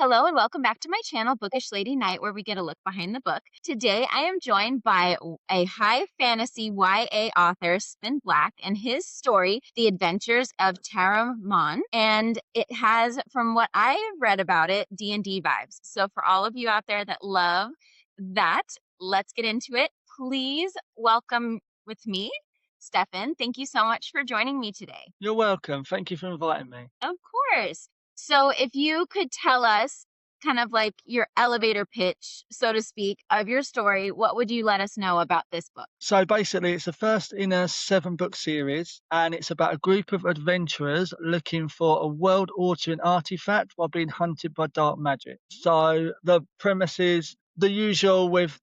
Hello and welcome back to my channel, Bookish Lady Night, where we get a look behind the book. Today I am joined by a high fantasy YA author, Spin Black, and his story, The Adventures of TARUM MON. And it has, from what I've read about it, D&D vibes. So for all of you out there that love that, let's get into it. Please welcome with me, Stefan. Thank you so much for joining me today. You're welcome. Thank you for inviting me. Of course. So if you could tell us kind of like your elevator pitch, so to speak, of your story, what would you let us know about this book? So basically, it's the first in a 7-book series, and it's about a group of adventurers looking for a world altering artifact while being hunted by dark magic. So the premise is the usual with,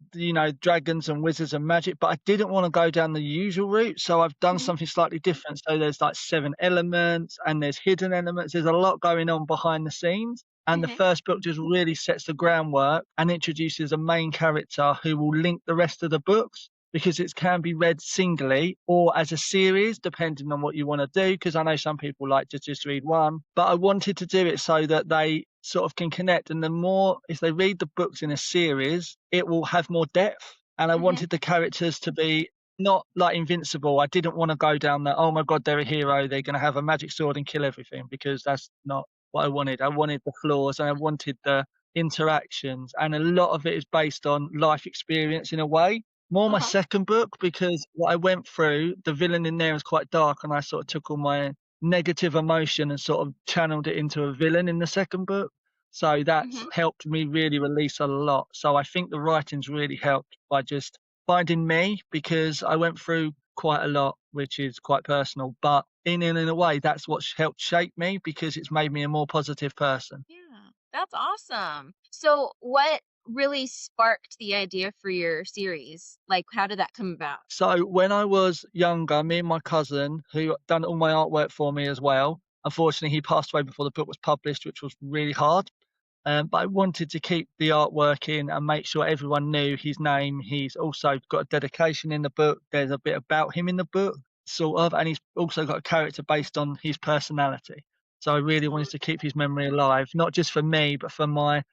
dragons and wizards and magic, but I didn't want to go down the usual route. So I've done Mhm, something slightly different. So there's like 7 elements and there's hidden elements. There's a lot going on behind the scenes. And the mhm, first book just really sets the groundwork and introduces a main character who will link the rest of the books because it can be read singly or as a series, depending on what you want to do. Because I know some people like to just read one, but I wanted to do it so that they sort of can connect. And the more, if they read the books in a series, it will have more depth. And I mhm, wanted the characters to be not like invincible. I didn't want to go down that, oh my God, they're a hero. They're going to have a magic sword and kill everything, because that's not what I wanted. I wanted the flaws and I wanted the interactions. And a lot of it is based on life experience in a way. More my uh-huh, second book, because what I went through, the villain in there was quite dark, and I sort of took all my negative emotion and sort of channeled it into a villain in the second book. So that's mhm. helped me really release a lot. So I think the writing's really helped by just finding me, because I went through quite a lot, which is quite personal. But in a way, that's what's helped shape me, because it's made me a more positive person. Yeah, that's awesome. So what really sparked the idea for your series? Like, how did that come about? So when I was younger, me and my cousin, who done all my artwork for me as well, unfortunately he passed away before the book was published, which was really hard. But I wanted to keep the artwork in and make sure everyone knew his name. He's also got a dedication in the book. There's a bit about him in the book, sort of, and he's also got a character based on his personality. So I really wanted to keep his memory alive, not just for me, but for my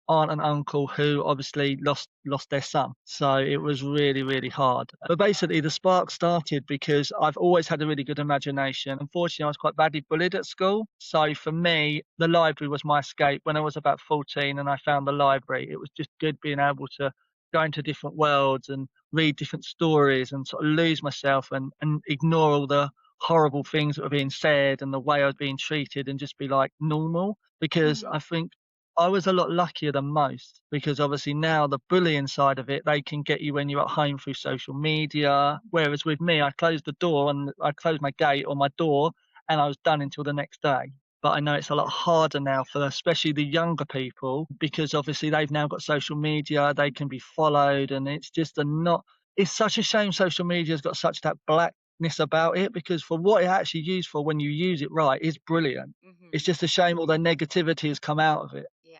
aunt and uncle, who obviously lost their son. So it was really hard. But basically, the spark started because I've always had a really good imagination. Unfortunately, I was quite badly bullied at school. So for me, the library was my escape. When I was about 14 and I found the library, it was just good being able to go into different worlds and read different stories and sort of lose myself and ignore all the horrible things that were being said and the way I was being treated, and just be like normal. Because Mhm, I think I was a lot luckier than most, because obviously now the bullying side of it, they can get you when you're at home through social media. Whereas with me, I closed the door and I closed my gate or my door, and I was done until the next day. But I know it's a lot yeah. harder now for especially the younger people, because obviously they've now got social media, they can be followed, and it's just a not, it's such a shame social media's got such that blackness about it, because for what it actually used for, when you use it right, is brilliant. It's Mhm. just a shame all the negativity has come out of it. Yeah,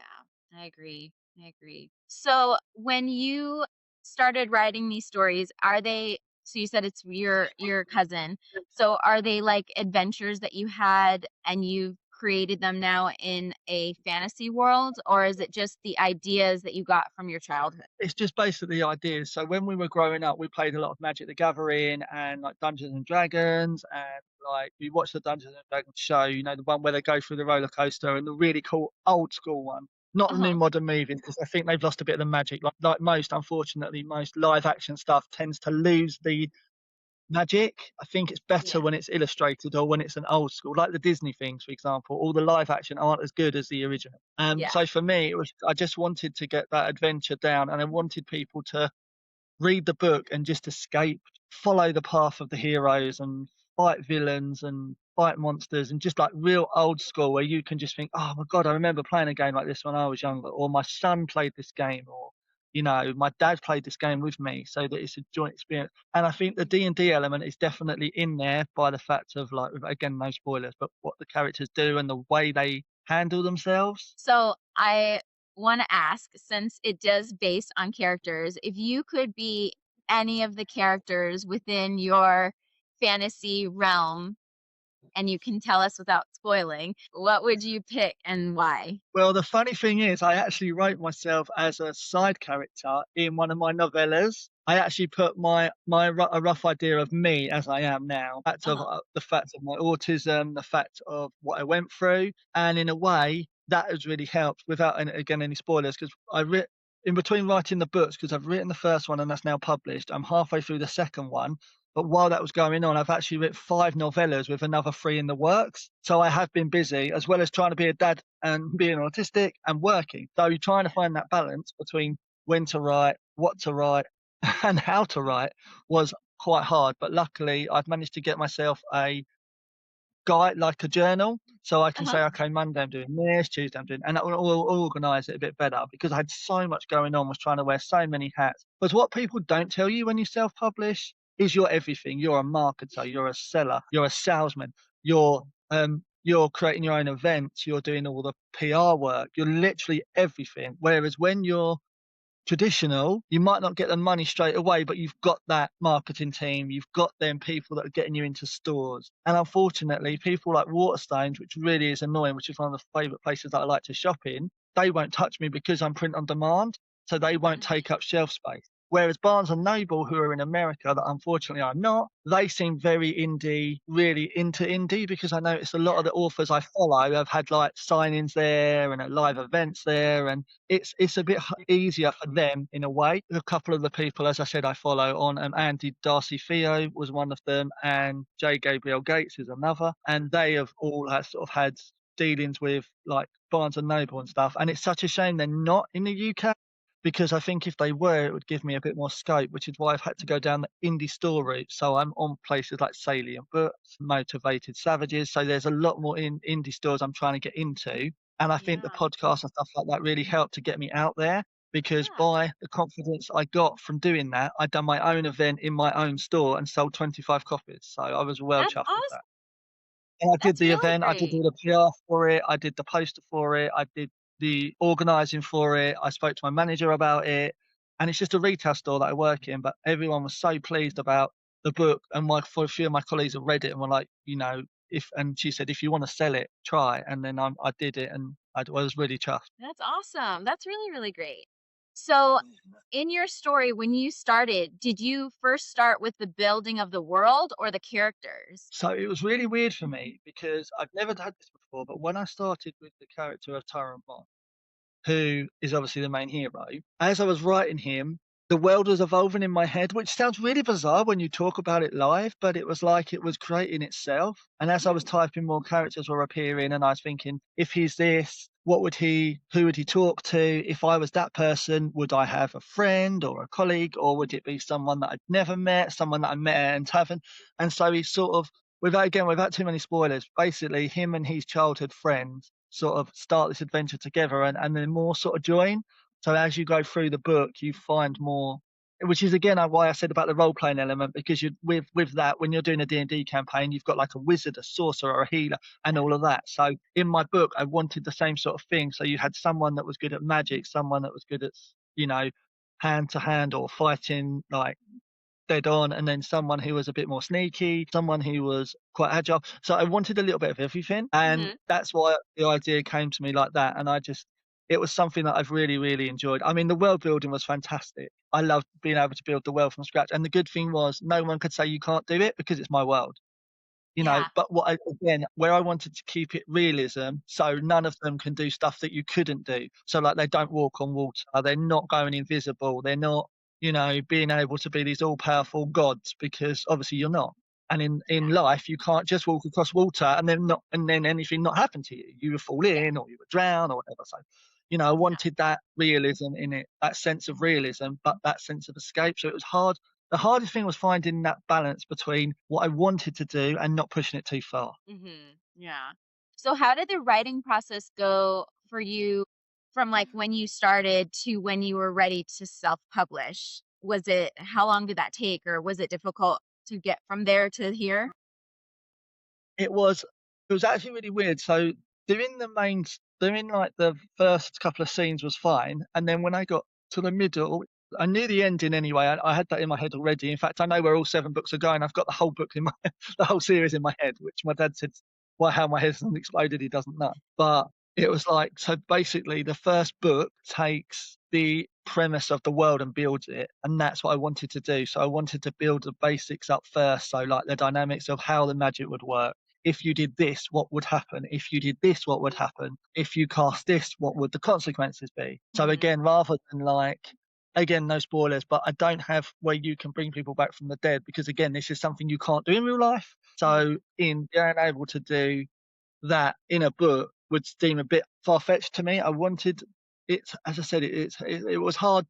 I agree. I agree. So when you started writing these stories, are they so you said it's your cousin. So are they like adventures that you had and you've created them now in a fantasy world, or is it just the ideas that you got from your childhood? It's just basically ideas. So when we were growing up, we played a lot of Magic the Gathering and like Dungeons and Dragons, and like we watched the Dungeons and Dragons show, the one where they go through the roller coaster, and the really cool old school one. Not the new Uh-huh. modern movies, because I think they've lost a bit of the magic. Like most, unfortunately, most live action stuff tends to lose the magic. I think it's better Yeah. when it's illustrated or when it's an old school, like the Disney things, for example. All the live action aren't as good as the original. Yeah. So for me, it was, I just wanted to get that adventure down, and I wanted people to read the book and just escape, follow the path of the heroes and fight villains and fight monsters, and just like real old school, where you can just think, oh my God, I remember playing a game like this when I was younger, or my son played this game, or my dad played this game with me, so that it's a joint experience. And I think the D&D element is definitely in there, by the fact of, like, again, no spoilers, but what the characters do and the way they handle themselves. So I want to ask, since it does based on characters, if you could be any of the characters within your fantasy realm, and you can tell us without spoiling, what would you pick and why? Well, the funny thing is, I actually wrote myself as a side character in one of my novellas. I actually put a rough idea of me as I am now, Uh-huh. the fact of my autism, the fact of what I went through, and in a way that has really helped. Without again any spoilers, because in between writing the books, because I've written the first one and that's now published. I'm halfway through the second one, but while that was going on, I've actually written 5 novellas with another 3 in the works. So I have been busy, as well as trying to be a dad and being autistic and working. So you're trying to find that balance between when to write, what to write, and how to write was quite hard. But luckily, I've managed to get myself a guide, like a journal, so I can Uh-huh. say, okay, Monday I'm doing this, Tuesday I'm doing, and that will organise it a bit better because I had so much going on, was trying to wear so many hats. But what people don't tell you when you self-publish is you're everything. You're a marketer, you're a seller, you're a salesman, you're creating your own events, you're doing all the PR work, you're literally everything. Whereas when you're traditional, you might not get the money straight away, but you've got that marketing team, you've got them people that are getting you into stores. And unfortunately, people like Waterstones, which really is annoying, which is one of the favourite places that I like to shop in, they won't touch me because I'm print on demand, so they won't Mhm. take up shelf space. Whereas Barnes and Noble, who are in America, that unfortunately I'm not, they seem very indie, really into indie, because I noticed a lot of Yeah. the authors I follow have had like signings there and live events there, and it's a bit easier for them in a way. A couple of the people, as I said, I follow on, Andy Darcy Theo was one of them, and J. Gabriel Gates is another, and they have all sort of had dealings with like Barnes and Noble and stuff. And it's such a shame they're not in the UK, because I think if they were, it would give me a bit more scope, which is why I've had to go down the indie store route. So I'm on places like Salient Books, Motivated Savages. So there's a lot more indie stores I'm trying to get into. And I think the Yeah. podcast and stuff like that really helped to get me out there, because Yeah. by the confidence I got from doing that, I'd done my own event in my own store and sold 25 copies. So I was well That's chuffed with awesome. that. And I did That's the really event, I did great. all the PR for it, I did the poster for it, I did the organising for it, I spoke to my manager about it, and it's just a retail store that I work in, but everyone was so pleased about the book, and a few of my colleagues have read it and were like, if and she said, "If you wanna sell it, try." And then I did it, and I was really chuffed. That's awesome. That's really, really great. So, in your story, when you started, did you first start with the building of the world or the characters? So it was really weird for me because I've never had this before, but when I started with the character of TARUM, who is obviously the main hero, as I was writing him, the world was evolving in my head, which sounds really bizarre when you talk about it live, but it was like it was creating itself. And as I was Mm, typing, more characters were appearing, and I was thinking, if he's this, who would he talk to? If I was that person, would I have a friend or a colleague, or would it be someone that I'd never met, someone that I met at a tavern? And so he sort of, without too many spoilers, basically him and his childhood friends sort of start this adventure together, and then more sort of join. So as you go through the book, you find more, which is again why I said about the role playing element, because you with that, when you're doing a D&D campaign, you've got like a wizard, a sorcerer, a healer, and yeah, all of that. So in my book, I wanted the same sort of thing. So you had someone that was good at magic, someone that was good at, you know, hand to hand or fighting like dead on, and then someone who was a bit more sneaky, someone who was quite agile. So I wanted a little bit of everything, and mhm, that's why the idea came to me like that. And it was something that I've really, really enjoyed. I mean, the world building was fantastic. I loved being able to build the world from scratch. And the good thing was, no one could say you can't do it because it's my world. yeah, But again, where I wanted to keep it realism, so none of them can do stuff that you couldn't do. So like they don't walk on water, they're not going invisible, they're not, being able to be these all powerful gods, because obviously you're not. And in yeah, life, you can't just walk across water and then anything not happen to you. You would fall yeah, in or you would drown or whatever. So, I yeah. wanted that realism in it, that sense of realism, but that sense of escape. So it was hard. The hardest thing was finding that balance between what I wanted to do and not pushing it too far. Yeah. So, how did the writing process go for you from like when you started to when you were ready to self publish? How long did that take, or was it difficult to get from there to here? It was it was actually really weird. So doing like the first couple of scenes was fine, and then when I got to the middle, I knew the ending anyway. I had that in my head already. In fact, I know where all 7 books are going. I've got the whole book in my the whole series in my head, which my dad said, "Why, how my head hasn't exploded, he doesn't know." But it was like, so basically the first book takes the premise of the world and builds it, and that's what I wanted to do. So I wanted to build the basics up first, so like the dynamics of how the magic would work. If you did this, what would happen? If you did this, what would happen? If you cast this, what would the consequences be? So Mhm. again, rather than like, again, no spoilers, but I don't have where you can bring people back from the dead, because again, this is something you can't do in real life. Mhm. So in being able to do that in a book would seem a bit far fetched to me. I wanted it, as I said, it was hard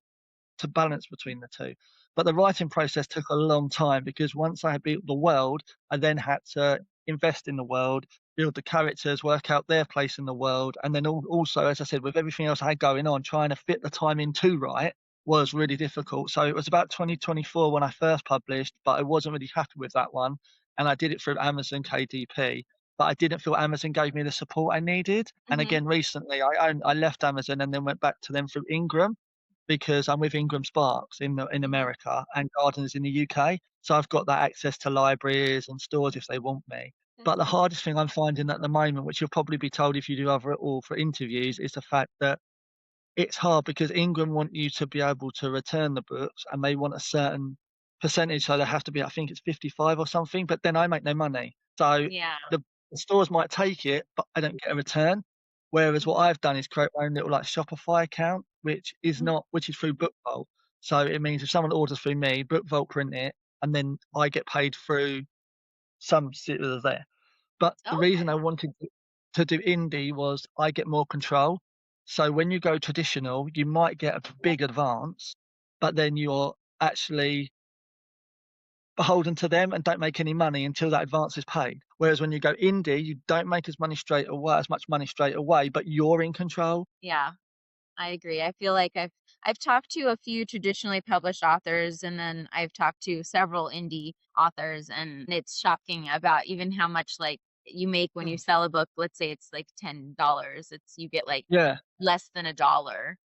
to balance between the two. But the writing process took a long time, because once I had built the world, I then had to invest in the world, build the characters, work out their place in the world, and then also, as I said, with everything else I had going on, trying to fit the time in to write was really difficult. So it was about 2024 when I first published, but I wasn't really happy with that one, and I did it through Amazon KDP. But I didn't feel Amazon gave me the support I needed. And Mhm. again, recently I left Amazon and then went back to them through Ingram, because I'm with Ingram Sparks in Mhm. America and Gardens in the UK. So I've got that access to libraries and stores if they want me. But the Mhm. hardest thing I'm finding at the moment, which you'll probably be told if you do other or for interviews, is the fact that it's hard, because Ingram want you to be able to return the books, and they want a certain percentage, so they have to be, I think it's 55 or something, but then I make no money. So Yeah. the the stores might take it, but I don't get a return. Whereas what Mhm. I've done is create my own little, like, Shopify account, Mhm. which is through BookVault. So it means if someone orders through me, BookVault print it, and then I get paid through some sitters there. But the reason I Okay. wanted to do indie was I get more control. So when you go traditional, you might get a big advance, but then you're actually beholden to them and don't make any money until that advance is paid. Whereas when you go indie, you don't make as much money straight away, but you're in control. Yeah. I agree. I feel like I've talked to a few traditionally published authors, and then I've talked to several indie authors, and it's shocking about even how much like you make when you Mm. sell a book. Let's say it's like $10. It's you get like Yeah, less than $1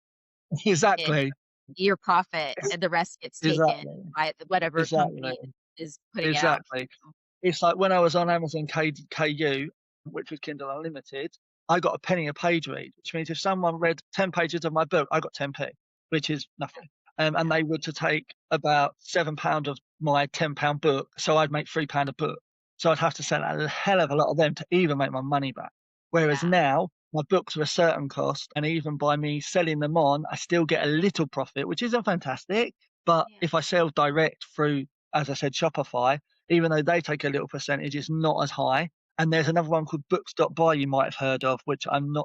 in exactly. your profit, Ex- and the rest gets taken Exactly. by whatever Exactly. company is putting it out. Exactly. It's like when I was on Amazon KU, which was Kindle Unlimited, I got a penny a page read, which means if someone read 10 pages of my book, I got 10p, which is nothing. And Yeah. they were to take about £7 of my £10 book, so I'd make £3 a book. So I'd have to sell a hell of a lot of them to even make my money back. Whereas Yeah. now, my books are a certain cost, and even by me selling them on, I still get a little profit, which isn't fantastic. But Yeah. if I sell direct through, as I said, Shopify, even though they take a little percentage, it's not as high. And there's another one called Books.buy you might have heard of, which I'm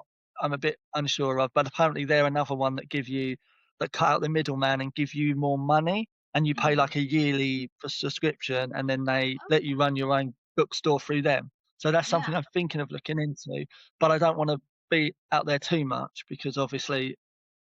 a bit unsure of, but apparently they're another one that cut out the middleman and give you more money, and you pay Mhm. like a yearly subscription, and then they let you Okay. run your own bookstore through them. So that's Yeah. something I'm thinking of looking into, but I don't want to be out there too much, because Mhm. obviously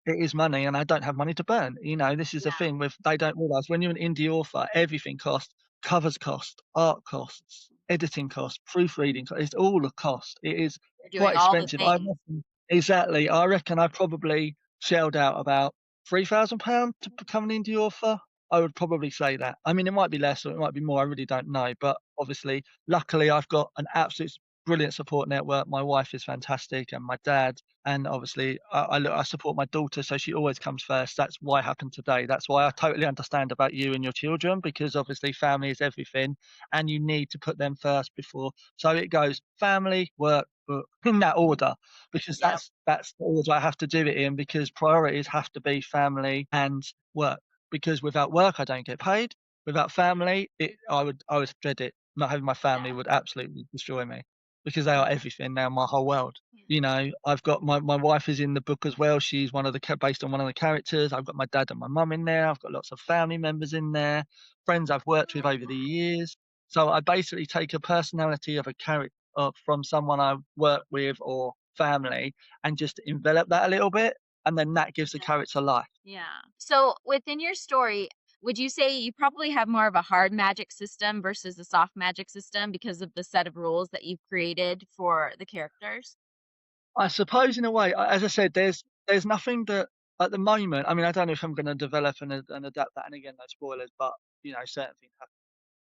it is money and I don't have money to burn. This is the Yeah. thing with they don't realise when you're an indie author, everything costs. Covers cost, art costs, editing costs, proofreading costs. It's all a cost. It is You're quite doing all the expensive. I things. reckon exactly. I reckon I probably shelled out about £3,000 to become an indie author. I would probably say that. I mean, it might be less or it might be more. I really don't know. But obviously, luckily, I've got an absolute brilliant support network. My wife is fantastic, and my dad. And obviously, I support my daughter, so she always comes first. That's why it happened today. That's why I totally understand about you and your children, because obviously family is everything, and you need to put them first before. So it goes family, work, book in that Mhm. order, because Yep. that's the order I have to do it in, because priorities have to be family and work. Because without work, I don't get paid. Without family, I would dread it. Not having my family Yeah. would absolutely destroy me, because they are everything now, my whole world. Yeah. I've got my wife is in the book as well. She's based on one of the characters. I've got my dad and my mum in there. I've got lots of family members in there, friends I've worked with over the years. So I basically take a personality of a character from someone I work with or family, and just envelop that a little bit, and then that gives the character life. Yeah. So within your story, would you say you probably have more of a hard magic system versus a soft magic system because of the set of rules that you've created for the characters? I suppose in a way, as I said, there's nothing that. at the moment, I mean, I don't know if I'm going to develop and adapt that. And again, no spoilers, but certain things happen.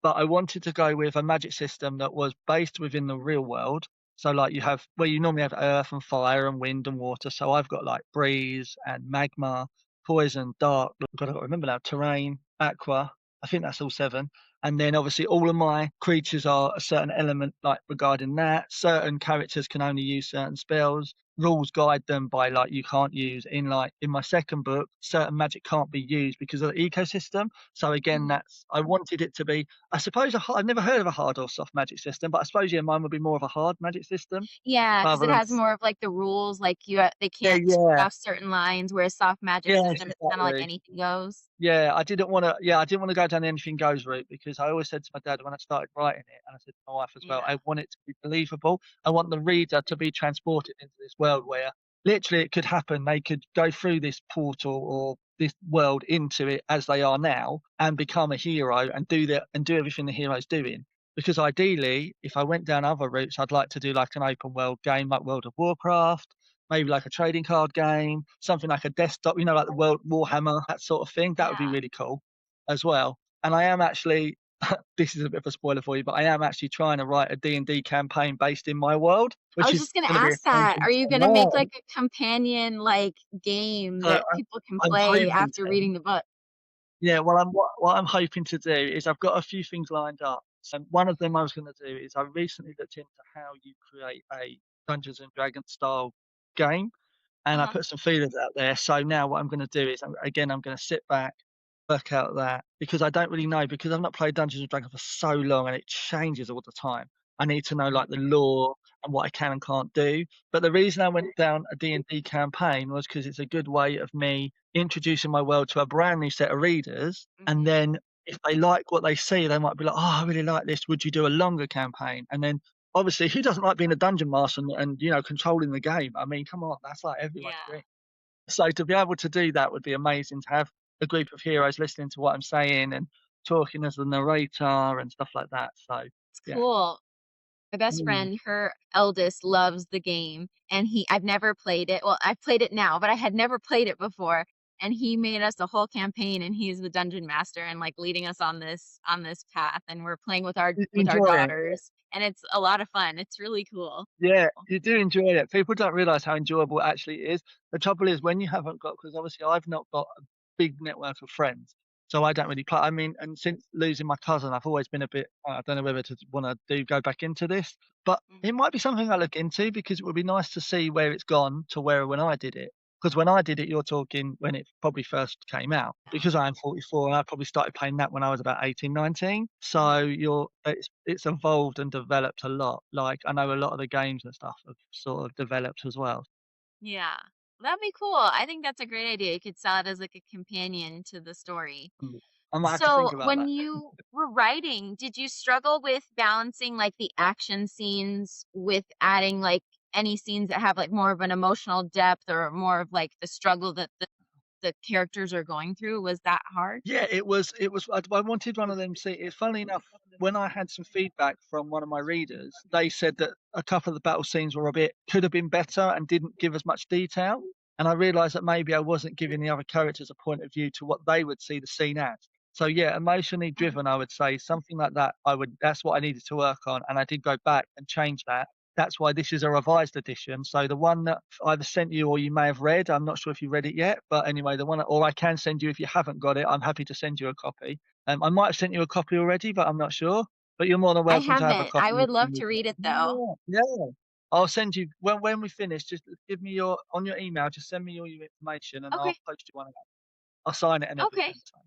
But I wanted to go with a magic system that was based within the real world. So like you have where you normally have earth and fire and wind and water. So I've got like breeze and magma, poison, dark. Got to remember now. Terrain, aqua. I think that's all seven. And then obviously all of my creatures are a certain element like regarding that. Certain characters can only use certain spells. Rules guide them by like you can't use in my second book, certain magic can't be used because of the ecosystem. So again, Mhm. that's I wanted it to be I suppose I've never heard of a hard or soft magic system, but I suppose, yeah, mine would be more of a hard magic system Yeah, because rather it than has more of, like, the rules, like, they yeah, can't yeah. cross certain lines, whereas soft magic Yes, system, it's kinda like exactly. anything goes. I didn't wanna go down the anything goes route because I always said to my dad when I started writing it, and I said to my wife as well, Yeah. I want it to be believable. I want the reader to be transported into this world where literally it could happen. They could go through this portal or this world into it as they are now and become a hero and do everything the hero's doing. Because ideally, if I went down other routes, I'd like to do like an open world game like World of Warcraft, maybe like a trading card game, something like a desktop, like the World Warhammer, that sort of thing. That would be Yeah. really cool as well. And I am actually, this is a bit of a spoiler for you, but I am actually trying to write a D&D campaign based in my world, I which was is just gonna going to be ask that. exciting. Are you gonna make, like, a companion, like, game So that people can I'm play hoping after to. reading the book? Yeah, well, what I'm hoping to do is I've got a few things lined up. So one of them I was going to do is I recently looked into how you create a Dungeons and Dragons style game, and I Uh-huh. put some feelers out there. So now what I'm going to do is I'm going to sit back, work out that because I don't really know because I've not played Dungeons and Dragons for so long and it changes all the time. I need to know like the lore and what I can and can't do. But the reason I went down a D&D campaign was because it's a good way of me introducing my world to a brand new set of readers. And Mhm. then if they like what they see, they might be like, "Oh, I really like this. Would you do a longer campaign?" And then obviously, who doesn't like being a dungeon master and controlling the game? I mean, come on, that's like everyone's Yeah. dream. So to be able to do that would be amazing to have a group of heroes listening to what I'm saying and talking as a narrator and stuff like that. So It's yeah. cool. My best Mm. friend, her eldest loves the game, and I've never played it. Well, I've played it now, but I had never played it before. And he made us a whole campaign, and he's the dungeon master and like leading us on this path. And we're playing You with our enjoy it. daughters, and it's a lot of fun. It's really cool. Yeah, you do enjoy it. People don't realise how enjoyable it actually is. The trouble is when you haven't got, because obviously I've not got a big network of friends, so I don't really play. I mean, and since losing my cousin, I've always been a bit. I don't know whether to want to do go back into this, but it Mhm. might be something I look into because it would be nice to see where it's gone to where when I did it. Because when I did it, you're talking when it probably first came out. Yeah. Because I am 44, and I probably started playing that when I was about 18, 19. So Mhm. it's evolved and developed a lot. Like I know a lot of the games and stuff have sort of developed as well. Yeah. That'd be cool. I think that's a great idea. You could sell it as like a companion to the story. Mm. I might have to So, think about when that. you were writing, did you struggle with balancing like the action scenes with adding like any scenes that have like more of an emotional depth or more of like the struggle that the characters are going through? Was that hard? Yeah, it was I wanted one of them see it's funnily enough, when I had some feedback from one of my readers, they said that a couple of the battle scenes were a bit could have been better and didn't give as much detail. And I realised that maybe I wasn't giving the other characters a point of view to what they would see the scene as. So yeah, emotionally Mhm. driven, I would say something like that. That's what I needed to work on, and I did go back and change that. That's why this is a revised edition. So the one that I either sent you or you may have read, I'm not sure if you read it yet, but anyway, the one, or I can send you if you haven't got it. I'm happy to send you a copy. I might have sent you a copy already, but I'm not sure. But you're more than I welcome to have a haven't. I copy. would love to read it though. Yeah, yeah. I'll send you when we finish. Just give me your on your email. Just send me all your information, and I'll Okay. post you one of them. I'll sign it and Okay. everything. So.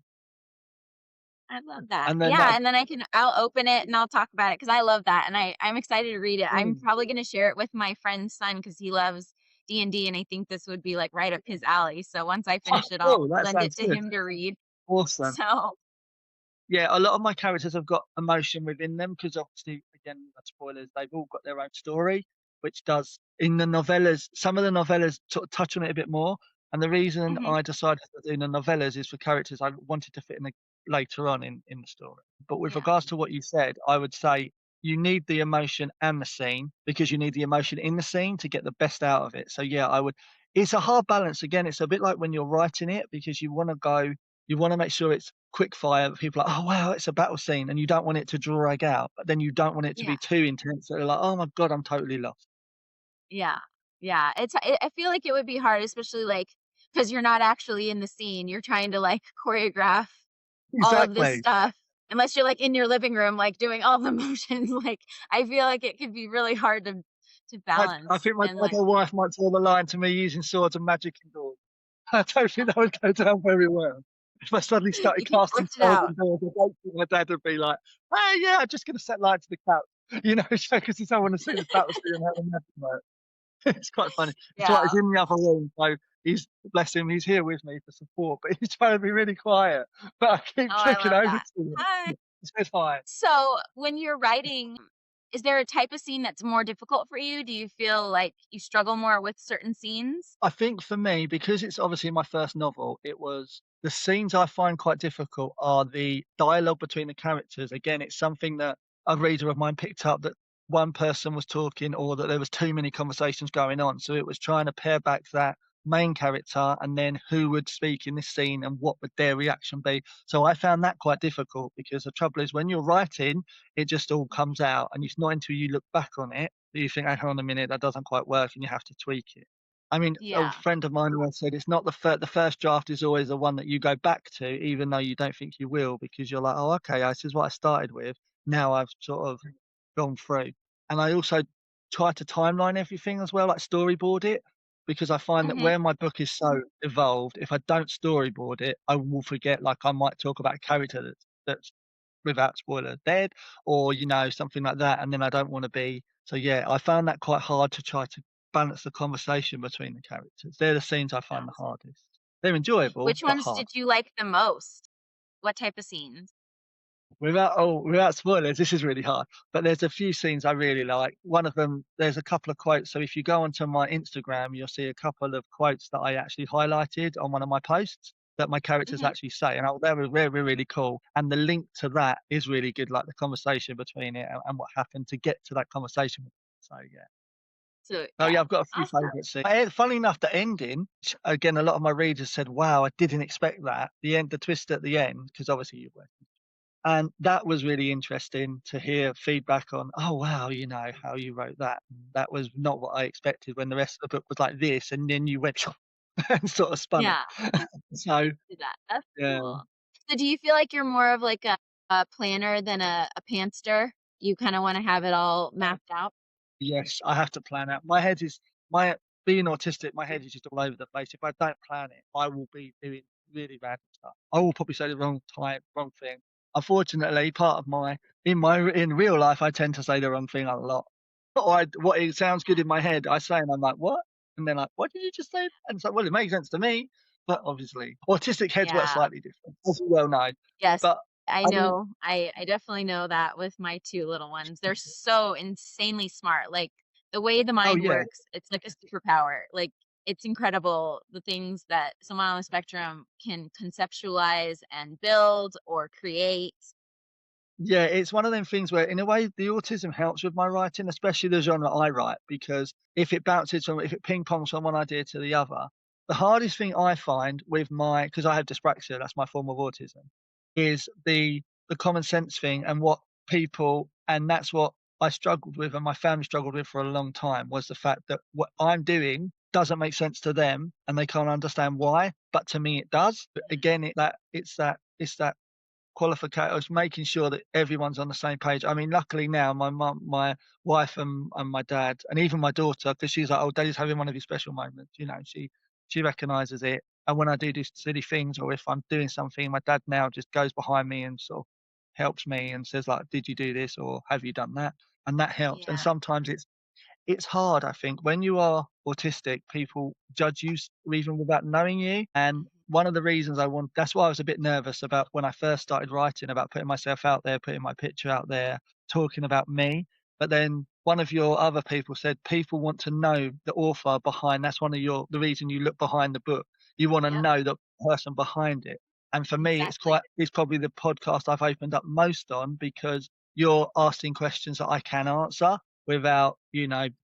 I love that. And then Yeah, that. and then I'll open it and I'll talk about it because I love that, and I'm excited to read it. I'm Mm. probably gonna share it with my friend's son because he loves D&D, and I think this would be, like, right up his alley, so once I Oh, finish it, I'll cool. That lend it sounds to good. him to read. Awesome. So Yeah, a lot of my characters have got emotion within them because obviously, again, no spoilers, they've all got their own story, which does in the novellas. Some of the novellas sort of touch on it a bit more. And the reason mhm, I decided to do the novellas is for characters I wanted to fit in later on in the story. But with yeah. regards to what you said, I would say you need the emotion and the scene because you need the emotion in the scene to get the best out of it. So yeah, I would. It's a hard balance. Again, it's a bit like when you're writing it because you wanna make sure it's quick fire, that people are like, "Oh, wow, it's a battle scene," and you don't want it to drag out, but then you don't want it to Yeah. be too intense that they're like, "Oh my god, I'm totally lost." Yeah. Yeah, I feel like it would be hard, especially, like, because 'cause you're not actually in the scene, you're trying to, like, choreograph all of this Exactly. stuff, unless you're, like, in your living room, like, doing all the motions, like, I feel like it could be really hard to I balance think my and, dad like, or wife might draw the line to me using swords and magic indoors. I don't think that would go down very well. If I suddenly started you can casting act it spells out. indoors, I don't think my dad would be like, "Oh, yeah, I'm just gonna set light to the couch." You know, because he don't wanna see the battle scene and how the magic works. It's quite funny. It's like Yeah. he's in the other room, so he's bless him, he's here with me for support, but he's trying to be really quiet. But I keep Oh, I flicking love over that. to him. Hi. He says hi. So, when you're writing, is there a type of scene that's more difficult for you? Do you feel like you struggle more with certain scenes? I think for me, because it's obviously my first novel, it was the scenes I find quite difficult are the dialogue between the characters. Again, it's something that a reader of mine picked up that one person was talking or that there was too many conversations going on. So it was trying to pare back that main character and then who would speak in this scene and what would their reaction be. So I found that quite difficult because the trouble is when you're writing, it just all comes out and it's not until you look back on it that you think, "Oh, hang on a minute, that doesn't quite work," and you have to tweak it. I mean, a Yeah. friend of mine once said it's not the first draft is always the one that you go back to, even though you don't think you will, because you're like, "Oh, okay, this is what I started with. Now I've sort of gone through." And I also try to timeline everything as well, like storyboard it, because I find that Mhm. where my book is so evolved, if I don't storyboard it, I will forget. Like I might talk about a character that's without spoiler dead, or something like that, and then I don't want to be. So yeah, I found that quite hard to try to balance the conversation between the characters. They're the scenes I find the Gotcha. hardest. They're enjoyable, Which but ones hard. did you like the most? What type of scenes? Without spoilers, this is really hard. But there's a few scenes I really like. One of them, there's a couple of quotes. So if you go onto my Instagram, you'll see a couple of quotes that I actually highlighted on one of my posts that my characters Mhm. actually say. And they were really, really cool. And the link to that is really good, like the conversation between it and what happened to get to that conversation. So yeah. So, Oh yeah, yeah. I've got a few Awesome. favourite scenes. Funny enough, the ending, again, a lot of my readers said, "Wow, I didn't expect that." The twist at the end, because obviously you were, and that was really interesting to hear feedback on, "Oh, wow, how you wrote that. That was not what I expected when the rest of the book was like this," and then you went and sort of spun it. Yeah, So, do that. That's yeah. cool. So do you feel like you're more of like a planner than a pantster? You kinda wanna have it all mapped out? Yes, I have to plan out. My being autistic, my head is just all over the place. If I don't plan it, I will be doing really random stuff. I will probably say the wrong thing. Unfortunately, part of in real life, I tend to say the wrong thing a lot. Or what it sounds good in my head, I say, and I'm like, "What?" And they're like, "What did you just say?" And it's like, "Well, it makes sense to me," but obviously, autistic heads work Yeah. slightly different, as you well know. Yes, But I I mean, know. I definitely know that with my 2 little ones. They're so insanely smart. Like, the way the oh mind yeah, works, it's like a superpower. Like, it's incredible the things that someone on the spectrum can conceptualize and build or create. yeah, it's one of them things where, in a way, the autism helps with my writing, especially the genre I write, because if it ping pongs from one idea to the other, the hardest thing I find with because I have dyspraxia, that's my form of autism, is the common sense thing and and that's what I struggled with and my family struggled with for a long time was the fact that what I'm doing doesn't make sense to them and they can't understand why, but to me it does. But again, it's that qualification, making sure that everyone's on the same page. I mean, luckily now my wife and my dad and even my daughter, because she's like, "Oh, Daddy's having one of his special moments," she recognises it. And when I do silly things or if I'm doing something, my dad now just goes behind me and sort of helps me and says like, "Did you do this?" or "Have you done that?" And that helps. And Yeah. sometimes it's hard, I think. When you are autistic, people judge you even without knowing you. And Mhm. one of the reasons that's why I was a bit nervous about when I first started writing about putting myself out there, putting my picture out there, talking about me. But then one of your other people said people want to know the author behind. That's the reason you look behind the book. You want to Yep, know the person behind it. And for me, exactly. it's probably the podcast I've opened up most on because you're asking questions that I can answer without,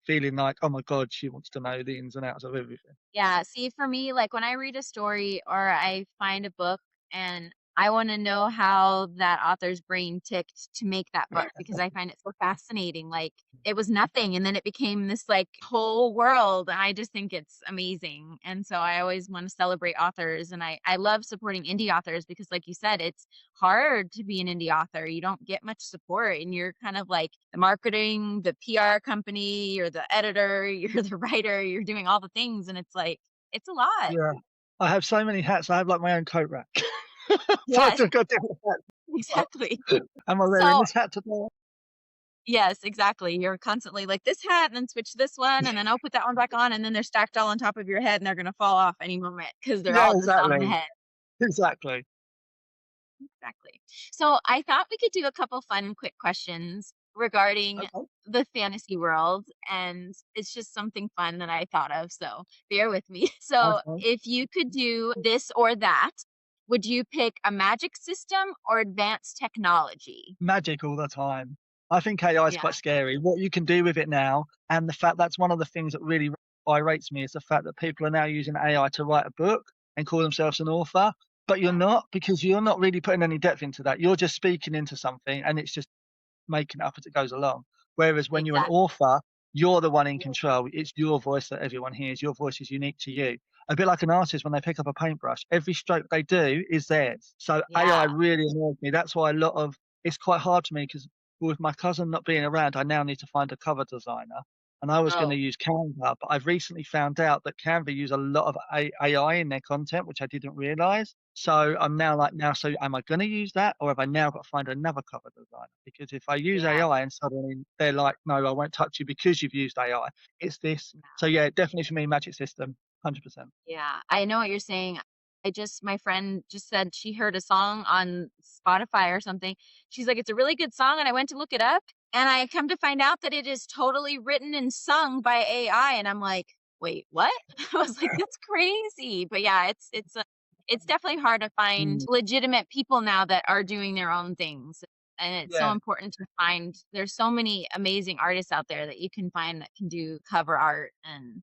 feeling like, oh my God, she wants to know the ins and outs of everything. Yeah, see, for me, like, when I read a story or I find a book and I wanna know how that author's brain ticked to make that book because I find it so fascinating, like, it was nothing, and then it became this, like, whole world, and I just think it's amazing, and so I always wanna celebrate authors, and I love supporting indie authors because, like you said, it's hard to be an indie author, you don't get much support, and you're kind of like the marketing, the PR company, you're the editor, you're the writer, you're doing all the things, and it's like, it's a lot. Yeah. I have so many hats. I have like my own coat rack. So I Yes, took got different hats. exactly. Am I wearing So this hat today? yes, exactly. You're constantly like this hat and then switch this one and then I'll put that one back on and then they're stacked all on top of your head and they're gonna fall off any moment because 'cause they're Yeah, all just on the exactly. head. Exactly. Exactly. So I thought we could do a couple fun quick questions regarding Okay. the fantasy world, and it's just something fun that I thought of, so bear with me. So Okay. if you could do this or that, would you pick a magic system or advanced technology? Magic all the time. I think AI is Yeah. quite scary. What you can do with it now, and the fact that's one of the things that really irates me is the fact that people are now using AI to write a book and call themselves an author, but you're not because you're not really putting any depth into that. You're just speaking into something and it's just making it up as it goes along. Whereas when you're an Exactly. author, you're the one in control. It's your voice that everyone hears. Your voice is unique to you. A bit like an artist when they pick up a paintbrush, every stroke they do is theirs. So AI Yeah. really annoys me. That's why a lot of it's quite hard for me because with my cousin not being around, I now need to find a cover designer. And I was going to Oh, use Canva, but I've recently found out that Canva use a lot of AI in their content, which I didn't realize. So I'm now like, now, so am I going to use that, or have I now got to find another cover designer? Because if I use yeah. AI and suddenly they're like, no, I won't touch you because you've used AI, it's this. So yeah, definitely for me, Magic System, 100%. Yeah, I know what you're saying. My friend just said she heard a song on Spotify or something. She's like, "It's a really good song," and I went to look it up, and I come to find out that it is totally written and sung by AI, and I'm like, "Wait, what?" I was like, "That's crazy." But yeah, it's definitely hard to find Mm, legitimate people now that are doing their own things. And it's so yeah. important to find there's so many amazing artists out there that you can find that can do cover art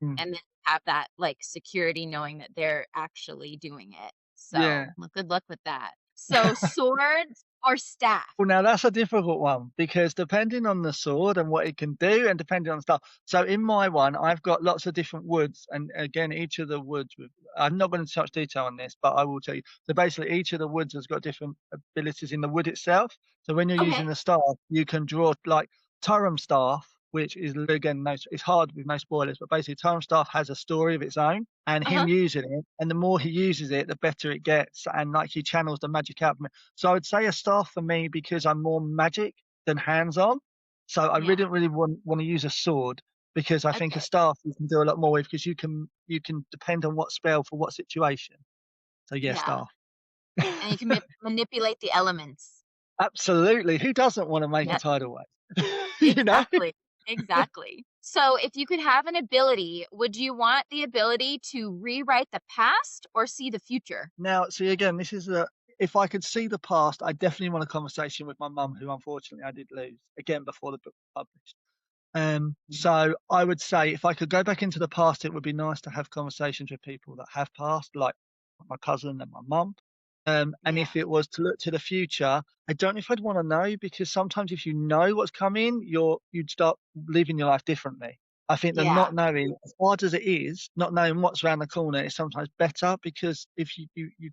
Mm, and then have that, like, security knowing that they're actually doing it. So, yeah. well, good luck with that. So, swords or staff? Well, now that's a difficult one because depending on the sword and what it can do, and depending on stuff. So in my one, I've got lots of different woods, and again, each of the woods. I'm not going to touch detail on this, but I will tell you. So basically, each of the woods has got different abilities in the wood itself. So when you're Okay. using the staff, you can draw like TARUM staff, which is again, no, it's hard with no spoilers, but basically, TARUM staff has a story of its own, and him Uh-huh. using it, and the more he uses it, the better it gets, and like he channels the magic out. So I would say a staff for me because I'm more magic than hands-on. So I Yeah. really want to use a sword because I think a Okay. staff you can do a lot more with because you can depend on what spell for what situation. So yeah, Yeah. staff. And you can manipulate the elements. Absolutely. Who doesn't want to make a Yeah. tidal wave? You know? Exactly. Exactly. So, if you could have an ability, would you want the ability to rewrite the past or see the future? Now, see again, this is a if I could see the past, I definitely want a conversation with my mum, who unfortunately I did lose again before the book was published. So I would say if I could go back into the past, it would be nice to have conversations with people that have passed, like my cousin and my mum. And Yeah. if it was to look to the future, I don't know if I'd want to know because sometimes if you know what's coming, you'd start living your life differently. I think the Yeah. not knowing, as hard as it is, not knowing what's around the corner is sometimes better because if you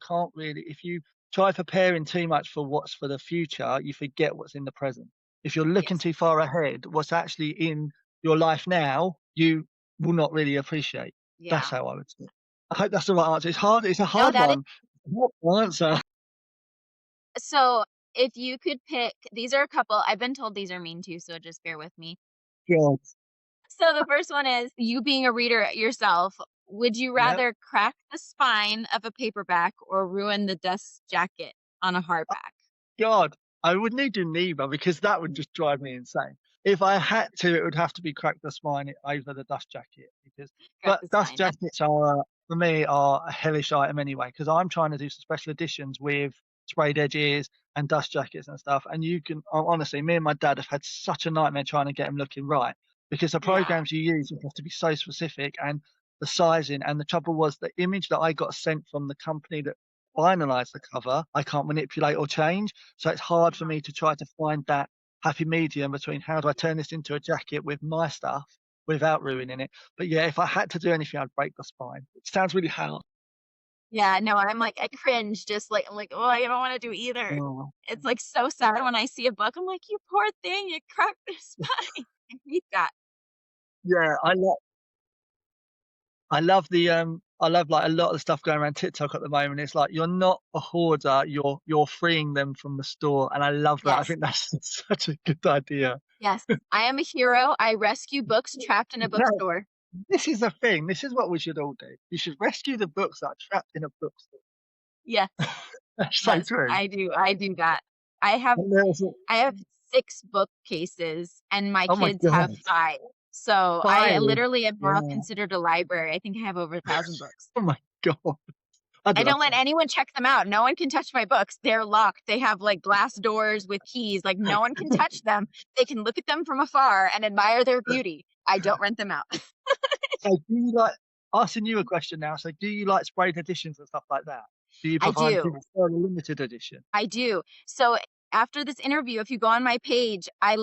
can't really if you try preparing too much for what's for the future, you forget what's in the present. If you're looking Yes. too far ahead, what's actually in your life now, you will not really appreciate. That's Yeah. how I would say it. I hope that's the right answer. It's hard. It's a No, hard that is one. What answer? so if you could pick these are a couple I've been told these are mean too, so just bear with me. God. So the first one is you being a reader yourself, would you Yep. rather crack the spine of a paperback or ruin the dust jacket on a hardback? God, I would need to neither because that would just drive me insane. If I had to, it would have to be crack the spine over the dust jacket because, Crack but the dust spine. That's jackets are for me are a hellish item anyway because I'm trying to do some special editions with sprayed edges and dust jackets and stuff. And you can honestly, me and my dad have had such a nightmare trying to get them looking right. because the Yeah. programs you use you have to be so specific and the sizing. And the trouble was the image that I got sent from the company that finalised the cover, I can't manipulate or change. So it's hard for Uh-huh. me to try to find that happy medium between how do I turn this into a jacket with my stuff without ruining it. But yeah, if I had to do anything, I'd break the spine. It sounds really hard. Yeah, no, I'm like, I cringe just like, I'm like, oh, I don't want to do either. Oh, It's like so sad when I see a book. I'm like, you poor thing, you cracked their spine. I hate that. yeah, I love like a lot of the stuff going around TikTok at the moment. It's like you're not a hoarder, you're freeing them from the store. And I love that. I Yes. think that's such a good idea. Yes. I am a hero. I rescue books trapped in a No, bookstore. this is the thing. This is what we should all do. You should rescue the books that are trapped in a bookstore. Yes. That's so Yes. true. I do that. I have And there's a I have 6 bookcases and my oh my kids have god, 5. So I 5. literally am now Yeah. considered a library. I think I have over 1,000 books. Oh my god. I'd I love don't let that. anyone check them out. No one can touch my books. They're locked. They have like glass doors with keys. Like no one can touch them. They can look at them from afar and admire their beauty. I don't rent them out. So do you like asking you a question now, so do you like sprayed editions and stuff like that? Do you I prefer do you do. prefer a limited edition? I do. So after this interview, if you go on my page, I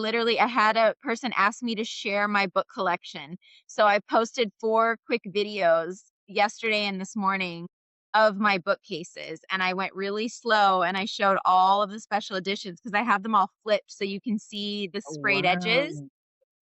had a person ask me to share my book collection. So I posted 4 quick videos yesterday and this morning of my bookcases and I went really slow and I showed all of the special editions because I have them all flipped so you can see the Oh, sprayed edges wow.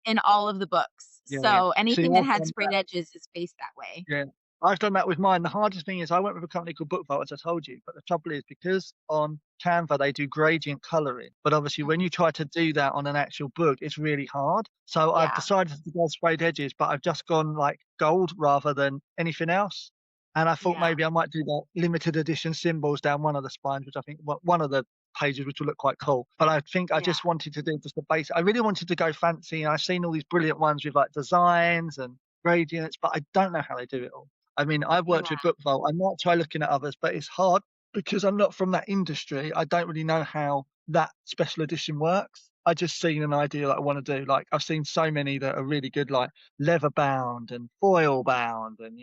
in all of the books. Yeah, yeah. So See, anything that I've had done sprayed edges is faced that way. Yeah, I've done that with mine. The hardest thing is I went with a company called BookVault, as I told you, but the trouble is because on Canva they do gradient colouring, but obviously when Mhm. you try to do that on an actual book, it's really hard. So I've Yeah. decided to go sprayed edges, but I've just gone like gold rather than anything else. And I thought Yeah. maybe I might do the limited edition symbols down one of the spines, which I think one of the pages, which will look quite cool. But I think I Yeah. just wanted to do just a basic. I really wanted to go fancy, and I've seen all these brilliant ones with like designs and gradients, but I don't know how they do it all. I mean, I've worked with Yeah. BookVault. I might try looking at others, but it's hard because I'm not from that industry. I don't really know how that special edition works. I just seen an idea that I want to do. Like I've seen so many that are really good, like leather bound and foil bound, and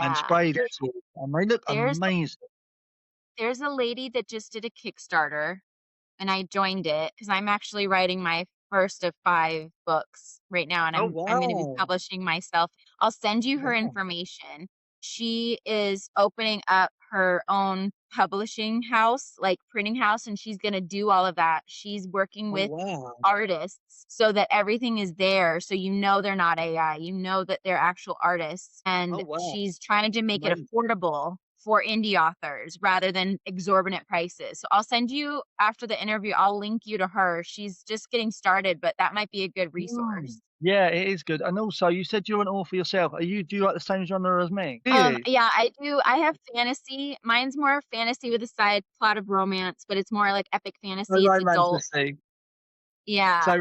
and Yeah. sprayed edges, and they look There's amazing. There's a lady that just did a Kickstarter, and I joined it because 'cause I'm actually writing my first of 5 books right now, and Oh I'm gonna be wow! publishing myself. I'll send you her Wow! information. She is opening up her own publishing house, like, printing house, and she's gonna do all of that. She's working Oh with wow! artists so that everything is there, so you know they're not AI, you know that they're actual artists, Oh and wow! she's trying to make it Amazing. affordable for indie authors rather than exorbitant prices. So I'll send you after the interview, I'll link you to her. She's just getting started, but that might be a good Mm. resource. Yeah, it is good. And also, you said you're an author yourself. Do you like the same genre as me? Do you? Yeah, I do. I have fantasy. Mine's more fantasy with a side plot of romance, but it's more like epic So fantasy. It's adult. romanticy. Yeah. So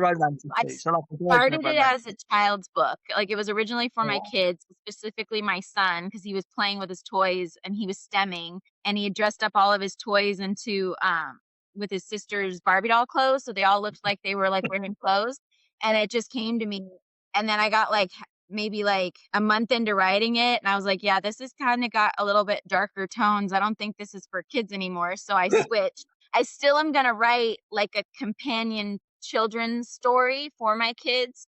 I romanticy. So like a version of started it as a romanticy. child's book. Like, it was originally for my Oh, kids, specifically my son, because he was playing with his toys and he was stemming, and he had dressed up all of his toys into, with his sister's Barbie doll clothes, so they all looked like they were, like, wearing clothes, and it just came to me, and then I got, like, maybe, like, a month into writing it, and I was like, "Yeah, this has kinda got a little bit darker tones. I don't think this is for kids anymore," so I switched. I still am gonna write, like, a companion children's story for my kids,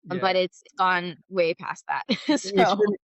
yeah. but it's gone way past that. It's So really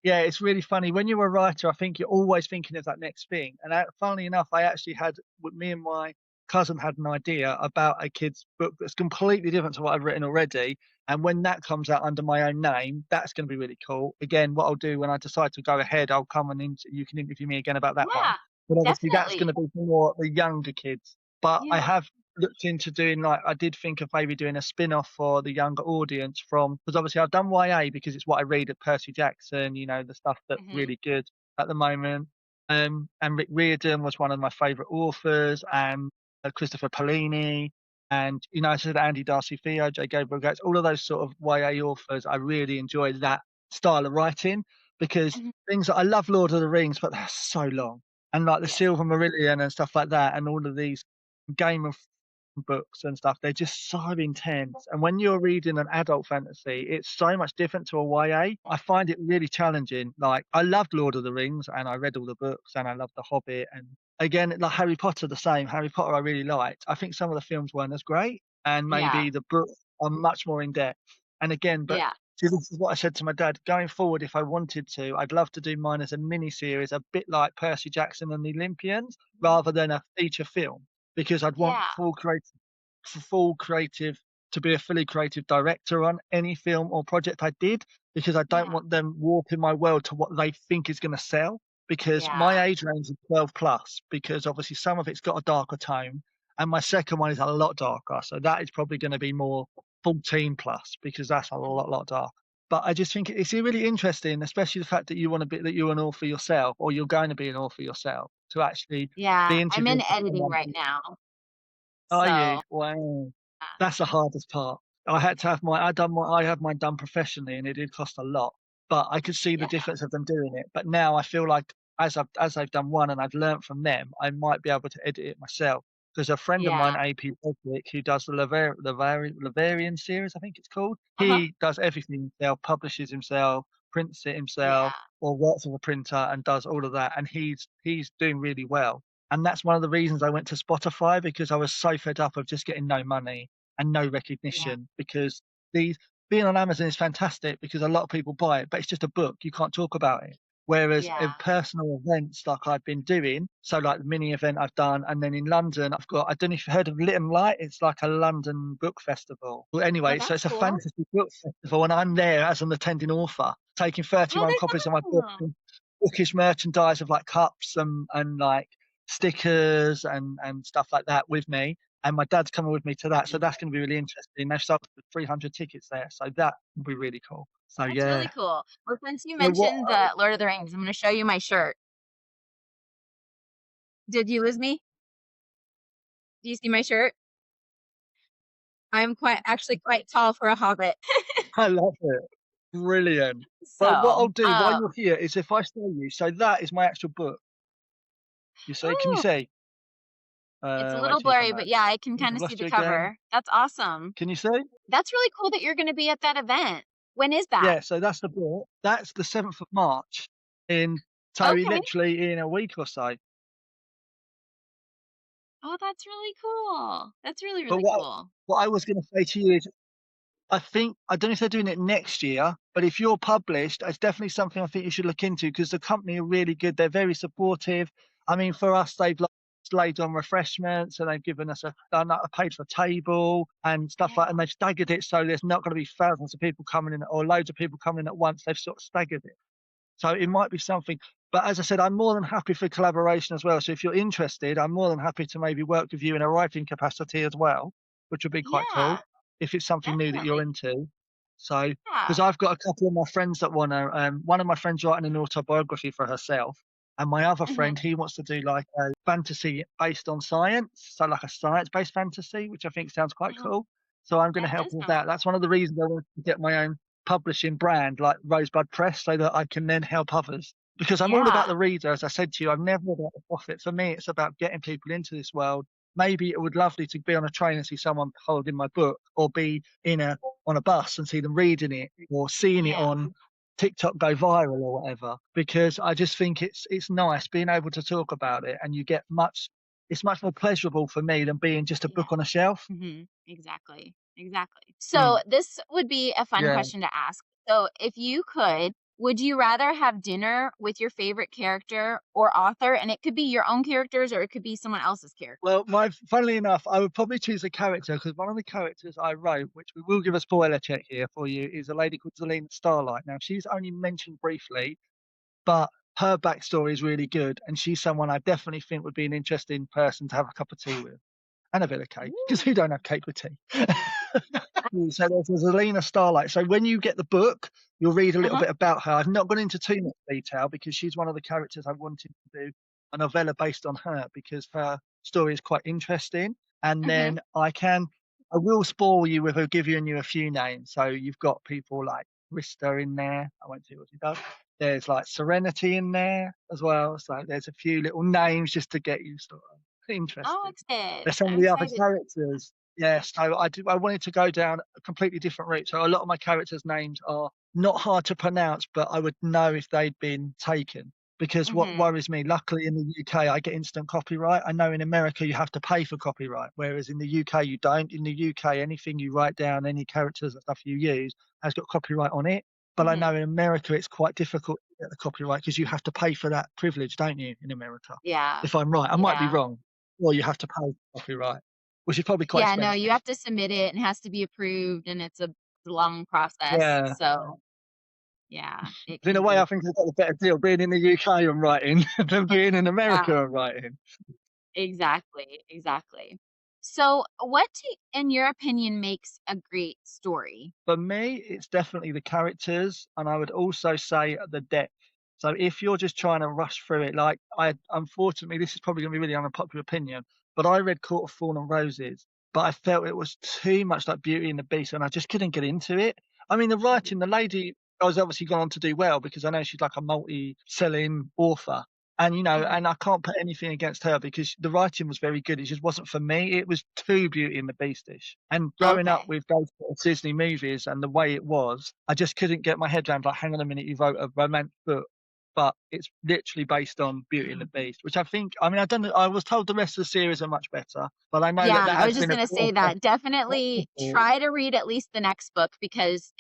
yeah, it's really funny. When you're a writer, I think you're always thinking of that next thing. And funnily enough, I actually had me and my cousin had an idea about a kid's book that's completely different to what I've written already. And when that comes out under my own name, that's going to be really cool. Again, what I'll do when I decide to go ahead, I'll come and you can interview me again about that one. yeah, But obviously, that's going definitely. to be for more the younger kids. But I Yeah. have looked into doing like I did think of maybe doing a spin-off for the younger audience from because obviously I've done YA because it's what I read at Percy Jackson, the stuff that's Mhm. really good at the moment. And Rick Riordan was one of my favourite authors, and Christopher Polini, and I said Andy Darcy Theo, J. Gabriel Gates, all of those sort of YA authors. I really enjoy that style of writing because Mhm. things that I love Lord of the Rings, but they're so long, and like the Yes. Silver Marillion and stuff like that, and all of these Game of books and stuff, they're just so intense. And when you're reading an adult fantasy, it's so much different to a YA. I find it really challenging. Like I loved Lord of the Rings and I read all the books and I loved The Hobbit and again like Harry Potter the same. Harry Potter I really liked. I think some of the films weren't as great and Yeah. maybe the books are much more in depth. And again, but Yeah. see, this is what I said to my dad. Going forward, if I wanted to, I'd love to do mine as a mini series, a bit like Percy Jackson and the Olympians, rather than a feature film because I'd want Yeah. full creative to be a fully creative director on any film or project I did because I don't Yeah. want them warping my world to what they think is going to sell. Because Yeah. my age range is 12 plus, because obviously some of it's got a darker tone, and my second one is a lot darker. So that is probably going to be more 14 plus because that's a lot darker. But I just think it's really interesting, especially the fact that you want to be that you're an author yourself, or you're going to be an author yourself, to actually Yeah. be I'm in introduced to editing someone. right now. Are you? So, Wow. uh, That's the hardest part. I had to have I had mine done professionally and it did cost a lot, but I could see the yeah. difference of them doing it. But now I feel like as I've done one and I've learnt from them, I might be able to edit it myself. There's a friend of mine, Yeah. AP Bodwick, who does the Laverian series, I think it's called. Uh-huh. He does everything himself, publishes himself, prints it himself, Yeah. or works with a printer and does all of that. And he's doing really well. And that's one of the reasons I went to Spotify because I was so fed up of just getting no money and no Yeah. recognition because these being on Amazon is fantastic because a lot of people buy it, but it's just a book. You can't talk about it. Whereas Yeah. in personal events like I've been doing, so like the mini event I've done, and then in London I've got I don't know if you've heard of Lit and Light, it's like a London book festival. Well Oh, anyway, so that's it's a cool. fantasy book festival and I'm there as an attending author, taking Oh, 31 that's copies of my book awesome. and bookish merchandise of like cups and like stickers and stuff like that with me. And my dad's coming with me to that, so that's going to be really interesting. They've sold 300 tickets there, so that will be really cool. So That's really yeah. cool. Well, since you So what? mentioned the Lord of the Rings, I'm going to show you my shirt. Did you lose me? Do you see my shirt? I'm quite tall for a hobbit. I love it. Brilliant. Well, what I'll So, do while you're here is if I show you, so that is my actual book. You see? Can you ooh, see? it's a Wait little till you come blurry, back. but yeah, I can Think kind I've of see lost the you again. cover. That's awesome. Can you see? That's really cool that you're going to be at that event. When is that? Yeah. So that's the book. That's the 7th of March. In so Okay. literally in a week or so. Oh, that's really cool. That's really, But really cool. what I was going to say to you is I think I don't know if they're doing it next year, but if you're published, it's definitely something I think you should look into because the company are really good. They're very supportive. I mean, for us, they've like laid on refreshments and they've given us a paid for table and stuff like, Yeah. and they've staggered it so there's not going to be thousands of people coming in or loads of people coming in at once. They've sort of staggered it. So it might be something. But as I said, I'm more than happy for collaboration as well. So if you're interested, I'm more than happy to maybe work with you in a writing capacity as well, which would be quite Yeah, cool if it's something new that you're definitely. into. So, because Yeah. I've got a couple of my friends that want to, one of my friends writing an autobiography for herself, and my other Mhm. friend, he wants to do like a fantasy based on science, so like a science-based fantasy, which I think sounds quite Oh, cool. So I'm going to that help does with sound that. cool. That's one of the reasons I want to get my own publishing brand like Rosebud Press so that I can then help others. Because I'm all about Yeah. the reader, as I said to you, I'm never about the profit. For me, it's about getting people into this world. Maybe it would lovely to be on a train and see someone holding my book, or be in a on a bus and see them reading it, or seeing it Yeah. on TikTok go viral or whatever. Because I just think it's nice being able to talk about it, and you get much. It's much more pleasurable for me than being just a Yeah. book on a shelf. Exactly. Exactly. So, Mm, this would be a fun yeah. question to ask. So, if you could, would you rather have dinner with your favorite character or author? And it could be your own characters or it could be someone else's character. Well, funnily enough, I would probably choose a character because one of the characters I wrote, which we will give a spoiler check here for you, is a lady called Zelina Starlight. Now, she's only mentioned briefly, but her backstory is really good, and she's someone I definitely think would be an interesting person to have a cup of tea with and a bit of cake because Ooh. who don't have cake with tea? So there's Alina Starlight. So when you get the book, you'll read a little Uh-huh. bit about her. I've not gone into too much detail because she's one of the characters I wanted to do a novella based on her because her story is quite interesting. And Mhm. then I will spoil you with her, giving you a few names. So you've got people like Rista in there. I won't tell you what she does. There's like Serenity in there as well. So there's a few little names just to get you started. Oh, interesting. excited. There's some of I'm the other excited. characters. Yeah, so I wanted to go down a completely different route. So a lot of my characters' names are not hard to pronounce, but I would know if they'd been taken. Because what Mhm. worries me, luckily in the UK, I get instant copyright. I know in America you have to pay for copyright, whereas in the UK you don't. In the UK, anything you write down, any characters and stuff you use has got copyright on it. But I know Mhm. in America it's quite difficult to get the copyright because you have to pay for that privilege, don't you, in America? Yeah. If I'm right, I might be Yeah. wrong. Or you have to pay for copyright, which is probably quite Yeah, no, you expensive. have to submit it and it has to be approved, and it's a long process, Yeah. so, yeah, it In a can way, be. I think I've got a better deal being in the UK and writing than being in Yeah, America and writing. exactly, exactly. So, what in your opinion, makes a great story? For me, it's definitely the characters, and I would also say the depth. So if you're just trying to rush through it, like I unfortunately, this is probably gonna be really unpopular opinion, but I read Court of Thorn and Roses, but I felt it was too much like Beauty and the Beast, and I just couldn't get into it. I mean, the writing, the lady has obviously gone on to do well because I know she's like a multi-selling author. And Mhm. and I can't put anything against her because the writing was very good. It just wasn't for me. It was too Beauty and the Beastish. And growing up Okay. with those sort of Disney movies and the way it was, I just couldn't get my head around like, hang on a minute, you wrote a romance book, but it's literally based on Beauty and the Beast, which I think, I mean, I don't know, I was told the rest of the series are much better, but I know that Yeah, that I has was just been a gonna say that. Definitely try to read at least the next book because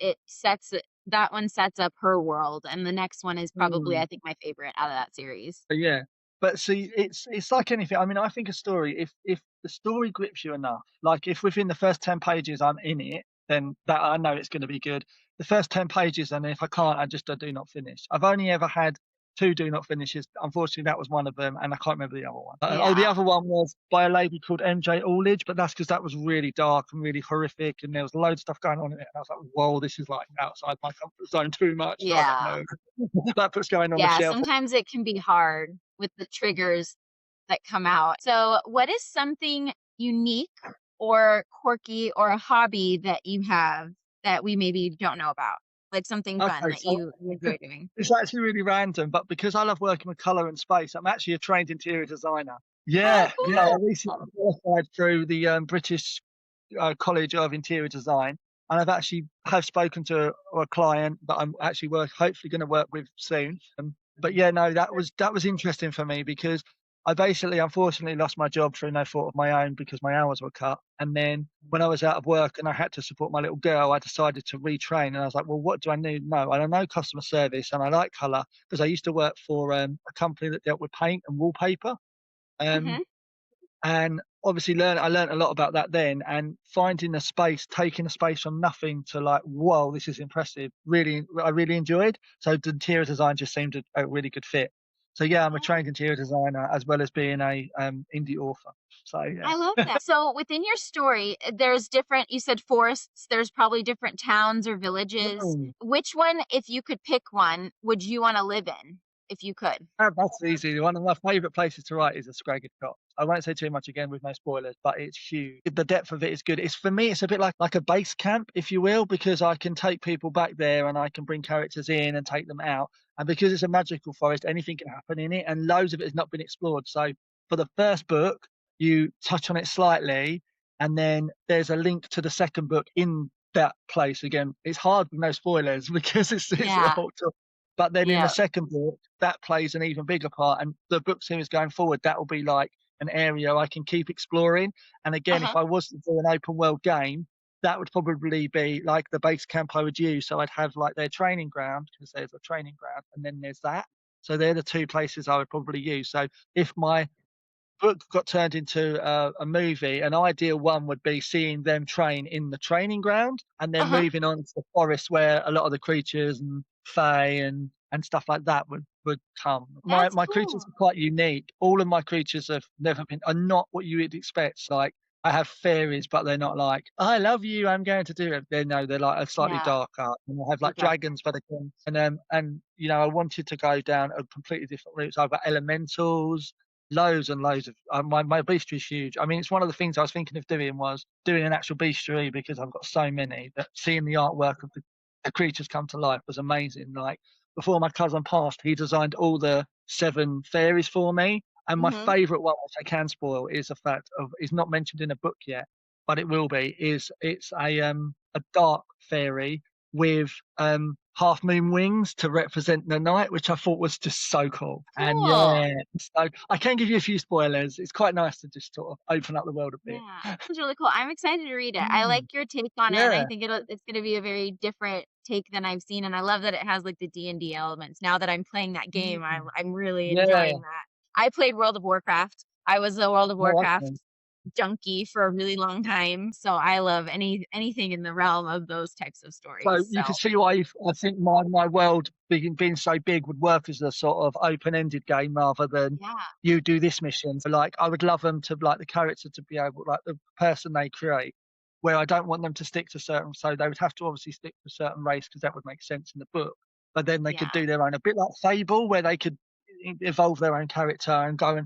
that one sets up her world, and the next one is probably, Mm. I think, my favorite out of that series. Yeah. But see, it's like anything. I mean, I think a story, if the story grips you enough, like if within the first 10 pages I'm in it, then that I know it's gonna be good. The first 10 pages, and if I can't, I do not finish. I've only ever had 2 do not finishes. Unfortunately, that was one of them, and I can't remember the other one. The Yeah. other one was by a lady called MJ Aldridge, but that's because that was really dark and really horrific, and there was loads of stuff going on in it. And I was like, "Whoa, this is like outside my comfort zone too much." So I was like, Yeah. "No." That puts going on the Yeah, shelf. sometimes it can be hard with the triggers that come out. So, what is something unique or quirky or a hobby that you have that we maybe don't know about? Like something fun Okay, that so you enjoy doing? it's actually really random, but because I love working with colour and space, I'm actually a trained interior designer. Oh, Yeah, yeah. I cool. recently qualified through the British College of Interior Design, and I've actually have spoken to a client that I'm actually hopefully going to work with soon. But yeah, no, that was interesting for me because I basically, unfortunately, lost my job through no fault of my own because my hours were cut. And then when I was out of work and I had to support my little girl, I decided to retrain. And I was like, well, what do I need? No, and I know customer service and I like colour because I used to work for a company that dealt with paint and wallpaper. Um, Mhm. and obviously I learned a lot about that then, and finding a space, taking a space from nothing to like, whoa, this is impressive. Really, I really enjoyed. So the interior design just seemed a really good fit. So yeah, I'm a Oh, trained interior designer as well as being a indie author. So I yeah. love that. So, within your story, there's different, you said forests, there's probably different towns or villages. Mm. Which one, if you could pick one, would you want to live in if you could? That's easy. One of my favourite places to write is a Scragged Copse. I won't say too much again with no spoilers, but it's huge. The depth of it is good. It's for me, it's a bit like a base camp, if you will, because I can take people back there and I can bring characters in and take them out. And because it's a magical forest, anything can happen in it, and loads of it has not been explored. So for the first book, you touch on it slightly, and then there's a link to the second book in that place again. It's hard with no spoilers because it's Yeah. all but then in the Yeah. second book, that plays an even bigger part. And the book series going forward, that will be like an area I can keep exploring. And again, if Uh-huh. I was to do an open world game, that would probably be like the base camp I would use. So I'd have like their training ground because there's a training ground, and then there's that. So they're the two places I would probably use. So if my book got turned into a movie, an ideal one would be seeing them train in the training ground and then Uh-huh. moving on to the forest where a lot of the creatures and fae and stuff like that would come. My That's my creatures cool. are quite unique. All of my creatures are not what you would expect. Like I have fairies, but they're not like, I love you, I'm going to do it. They're no, they're like a slightly Yeah. darker. And I have like Okay. dragons, but again, and I wanted to go down a completely different route. So I've got elementals, loads and loads of my bestiary is huge. I mean, it's one of the things I was thinking of doing was doing an actual bestiary because I've got so many that seeing the artwork of the creatures come to life was amazing. Like before my cousin passed, he designed all the 7 fairies for me. And my Mhm. favourite one, which I can spoil, is the fact of is not mentioned in a book yet, but it will be. Is it's a dark fairy with half moon wings to represent the night, which I thought was just so cool. And Cool. yeah, so I can give you a few spoilers. It's quite nice to just sort of open up the world a bit. Yeah. It's really cool. I'm excited to read it. I like Mm, your take on it, and I yeah. think it's gonna be a very different take than I've seen, and I love that it has, like, the D&D elements. Now that I'm playing that game, I'm Mm, I'm really yeah. enjoying that. I played World of Warcraft. I was a World of Oh, Warcraft okay. junkie for a really long time, so I love anything in the realm of those types of So stories, you can so see why I think my world being so big would work as a sort of open-ended game rather than yeah. you do this mission. So, like, I would love them to like the character to be able, like the person they create, where I don't want them to stick to certain. So they would have to obviously stick to a certain race because that would make sense in the book. But then they could Yeah. do their own, a bit like Fable, where they could evolve their own character and go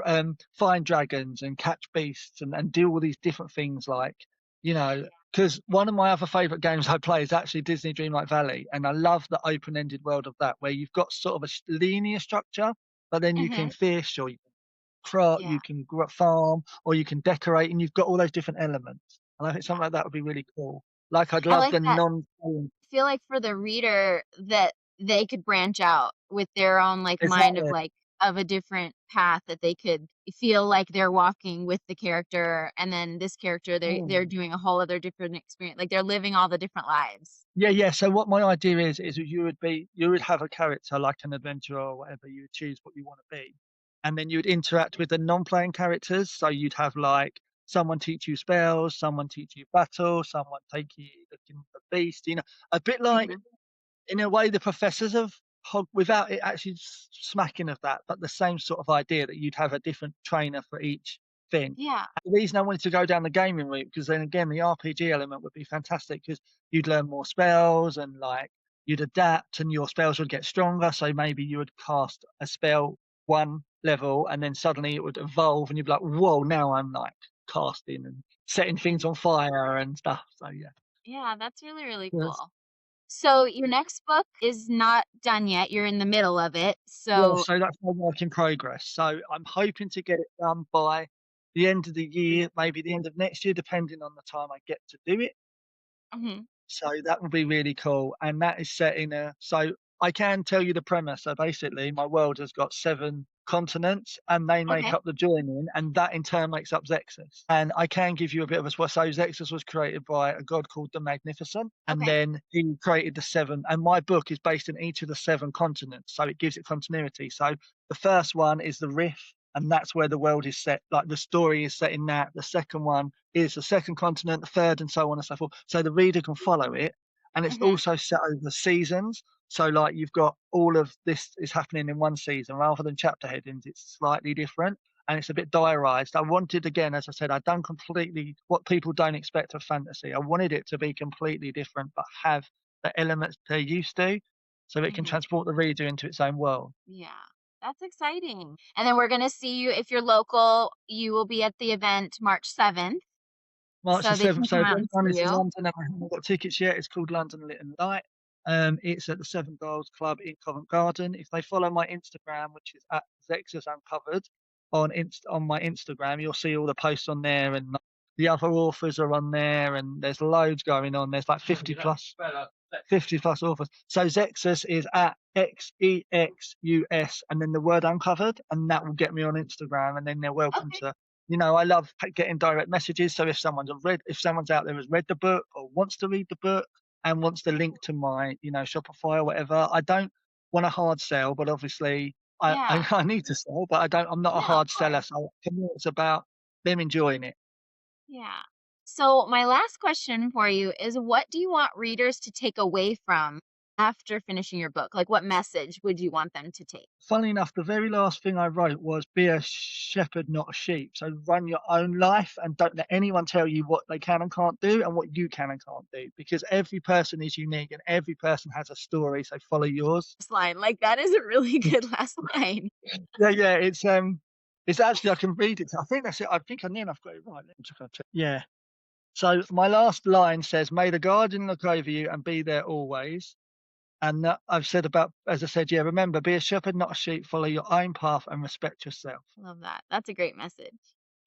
and find dragons and catch beasts and do all these different things like, you know, because one of my other favorite games I play is actually Disney Dreamlight Valley, and I love the open-ended world of that, where you've got sort of a linear structure, but then you can Mhm. fish or you can craft, Yeah. you can farm, or you can decorate, and you've got all those different elements. And I think Yeah. something like that would be really cool. Like I'd I love like the that. non Feel like for the reader that they could branch out with their own, like, mind of, exactly. like of a different path that they could feel like they're walking with the character, and then this character, they're Mm. doing a whole other different experience, like, they're living all the different lives. Yeah, yeah. So what my idea is you would have a character like an adventurer or whatever. You would choose what you want to be, and then you would interact with the non-playing characters. So you'd have like someone teach you spells, someone teach you battle, someone take you looking for beast. You know, a bit like Mhm. in a way the professors of Hog without it actually smacking of that, but the same sort of idea that you'd have a different trainer for each thing. Yeah. And the reason I wanted to go down the gaming route, because then again the RPG element would be fantastic because you'd learn more spells and like you'd adapt and your spells would get stronger. So maybe you would cast a spell one level and then suddenly it would evolve and you'd be like, whoa, now I'm like casting and setting things on fire and stuff. So yeah. Yeah, that's really, really Yes. cool. So your next book is not done yet, you're in the middle of it, Yeah, so so that's my work in progress. So I'm hoping to get it done by the end of the year, maybe the end of next year, depending on the time I get to do it. Mhm. So that would be really cool. And that is set in a so I can tell you the premise. So basically my world has got 7 continents and they make Okay. up the joining and that in turn makes up Zexus. And I can give you a bit of a so Zexus was created by a god called the Magnificent and Okay. then he created the 7 and my book is based in each of the 7 continents. So it gives it continuity. So the first one is the Rift and that's where the world is set. Like the story is set in that. The second one is the second continent, the third, and so on and so forth. So the reader can follow it. And it's Mhm. also set over seasons. So, like, you've got all of this is happening in one season rather than chapter headings, it's slightly different and it's a bit diarized. I wanted, again, as I said, I've done completely what people don't expect of fantasy. I wanted it to be completely different, but have the elements they're used to so it can Mhm. transport the reader into its own world. Yeah, that's exciting. And then we're gonna see you if you're local, you will be at the event March 7th, March the so they 7th. can So come if out and anyone see is in you. London and I haven't got tickets yet, it's called London Lit and Light. It's at the Seven Dials Club in Covent Garden. If they follow my Instagram, which is at Zexus Uncovered on my Instagram, you'll see all the posts on there and the other authors are on there and there's loads going on. There's like 50 plus authors. So Zexus is at Xexus and then the word uncovered, and that will get me on Instagram. And then they're welcome Okay. to, I love getting direct messages. So if someone's out there has read the book or wants to read the book and wants the link to my, Shopify or whatever, I don't want a hard sell, but obviously Yeah. I need to sell, but I'm not a No, of hard seller. course. So for me, it's about them enjoying it. Yeah. So my last question for you is what do you want readers to take away from after finishing your book? Like what message would you want them to take? Funnily enough, the very last thing I wrote was be a shepherd, not a sheep. So run your own life and don't let anyone tell you what they can and can't do and what you can and can't do because every person is unique and every person has a story. So follow yours. Last line. Like that is a really good last line. Yeah, yeah. It's actually I can read it. I think that's it. I think I near enough got it right. Let me just go check. Yeah. So my last line says, "May the guardian look over you and be there always. And that I've said about, as I said, yeah, remember, be a shepherd, not a sheep. Follow your own path and respect yourself. Love that. That's a great message.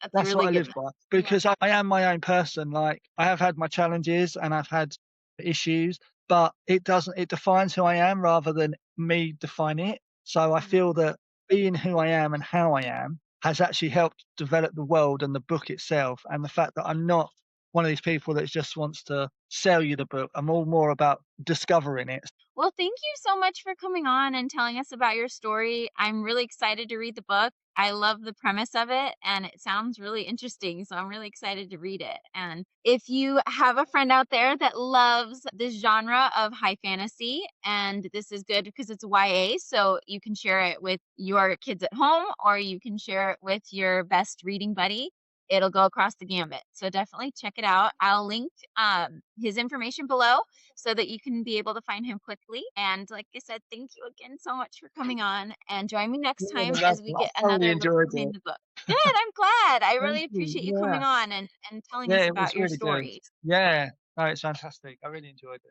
That's a That's what really I good live message. by Yeah. because I am my own person. Like I have had my challenges and I've had issues, but it defines who I am rather than me define it. So I Mhm. feel that being who I am and how I am has actually helped develop the world and the book itself. And the fact that I'm not one of these people that just wants to sell you the book. I'm all more about discovering it. Well, thank you so much for coming on and telling us about your story. I'm really excited to read the book. I love the premise of it and it sounds really interesting. So I'm really excited to read it. And if you have a friend out there that loves this genre of high fantasy, and this is good because it's YA, so you can share it with your kids at home or you can share it with your best reading buddy. It'll go across the gambit. So definitely check it out. I'll link his information below so that you can be able to find him quickly. And like I said, thank you again so much for coming on and join me next Yeah, time no, as we I get thoroughly another look enjoyed behind it. the book. Good, I'm glad. I Thank really you. appreciate you Yeah. coming on and telling Yeah, us it was about your really good. stories. Yeah. No, it's fantastic. I really enjoyed it.